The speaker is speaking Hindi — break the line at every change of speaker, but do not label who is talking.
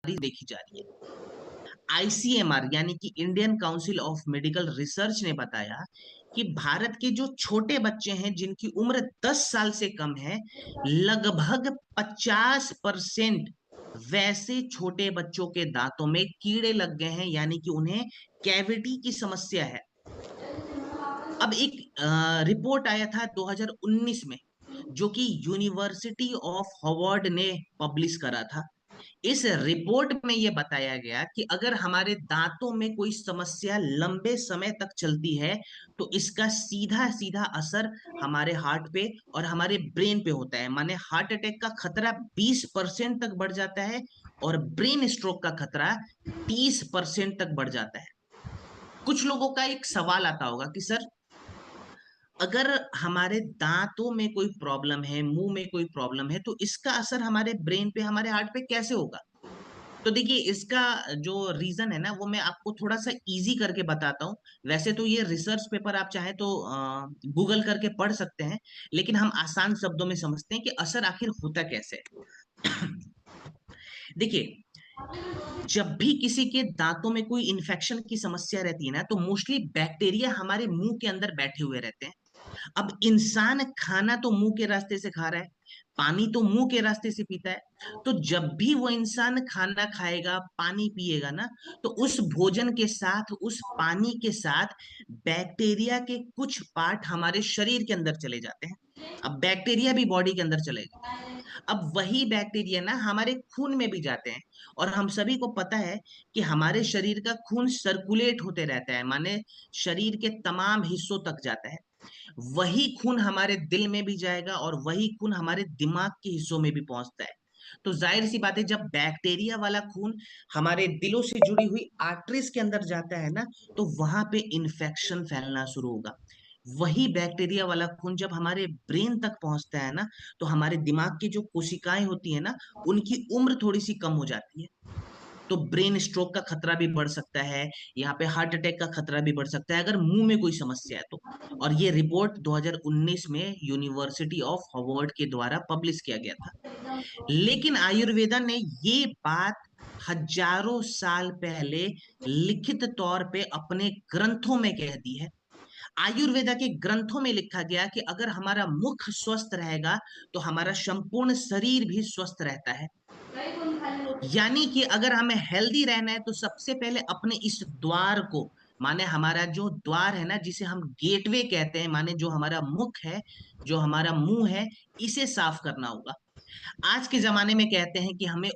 बीमारी देखी जा रही है। आईसीएमआर यानी कि Indian council of medical research ने बताया कि भारत के जो छोटे बच्चे हैं जिनकी उम्र 10 साल से कम है, लगभग 50% वैसे छोटे बच्चों के दांतों में कीड़े लग गए हैं, यानी कि उन्हें कैविटी की समस्या है। अब एक रिपोर्ट आया था 2019 में, जो कि यूनिवर्सिटी ऑफ हार्वर्ड ने पब्लिश करा था। इस रिपोर्ट में यह बताया गया कि अगर हमारे दांतों में कोई समस्या लंबे समय तक चलती है तो इसका सीधा सीधा असर हमारे हार्ट पे और हमारे ब्रेन पे होता है। माने हार्ट अटैक का खतरा 20% तक बढ़ जाता है और ब्रेन स्ट्रोक का खतरा 30% तक बढ़ जाता है। कुछ लोगों का एक सवाल आता होगा कि सर, अगर हमारे दांतों में कोई प्रॉब्लम है, मुंह में कोई प्रॉब्लम है, तो इसका असर हमारे ब्रेन पे, हमारे हार्ट पे कैसे होगा? तो देखिए, इसका जो रीजन है ना, वो मैं आपको थोड़ा सा इजी करके बताता हूँ। वैसे तो ये रिसर्च पेपर आप चाहे तो गूगल करके पढ़ सकते हैं, लेकिन हम आसान शब्दों में समझते हैं कि असर आखिर होता कैसे है। देखिए, जब भी किसी के दांतों में कोई इन्फेक्शन की समस्या रहती है ना, तो मोस्टली बैक्टीरिया हमारे मुंह के अंदर बैठे हुए रहते हैं। अब इंसान खाना तो मुंह के रास्ते से खा रहा है, पानी तो मुंह के रास्ते से पीता है। तो जब भी वो इंसान खाना खाएगा, पानी पिएगा ना, तो उस भोजन के साथ, उस पानी के साथ बैक्टीरिया के कुछ पार्ट हमारे शरीर के अंदर चले जाते हैं। अब बैक्टीरिया भी बॉडी के अंदर चले गए। अब वही बैक्टीरिया ना हमारे खून में भी जाते हैं। और हम सभी को पता है कि हमारे शरीर का खून सर्कुलेट होते रहता है, माने शरीर के तमाम हिस्सों तक जाता है। वही खून हमारे दिल में भी जाएगा और वही खून हमारे दिमाग के हिस्सों में भी पहुंचता है। तो जाहिर सी बात है, जब बैक्टीरिया वाला खून हमारे दिलों से जुड़ी हुई आर्टरीज के अंदर जाता है ना, तो वहां पे इन्फेक्शन फैलना शुरू होगा। वही बैक्टीरिया वाला खून जब हमारे ब्रेन तक पहुंचता है ना, तो हमारे दिमाग की जो कोशिकाएं होती है ना, उनकी उम्र थोड़ी सी कम हो जाती है। तो ब्रेन स्ट्रोक का खतरा भी बढ़ सकता है, यहाँ पे हार्ट अटैक का खतरा भी बढ़ सकता है अगर मुंह में कोई समस्या है तो। और ये रिपोर्ट 2019 में यूनिवर्सिटी ऑफ हार्वर्ड के द्वारा पब्लिश किया गया था। लेकिन आयुर्वेदा ने ये बात हजारों साल पहले लिखित तौर पे अपने ग्रंथों में कह दी है। आयुर्वेदा के ग्रंथों में लिखा गया कि अगर हमारा मुख स्वस्थ रहेगा तो हमारा संपूर्ण शरीर भी स्वस्थ रहता है। यानी कि अगर हमें हेल्दी रहना है तो सबसे पहले अपने इस द्वार को, माने हमारा जो द्वार है ना, जिसे हम गेटवे कहते हैं, माने जो हमारा मुख है, जो हमारा मुंह है, इसे साफ करना होगा। आज के जमाने में कहते हैं कि हमें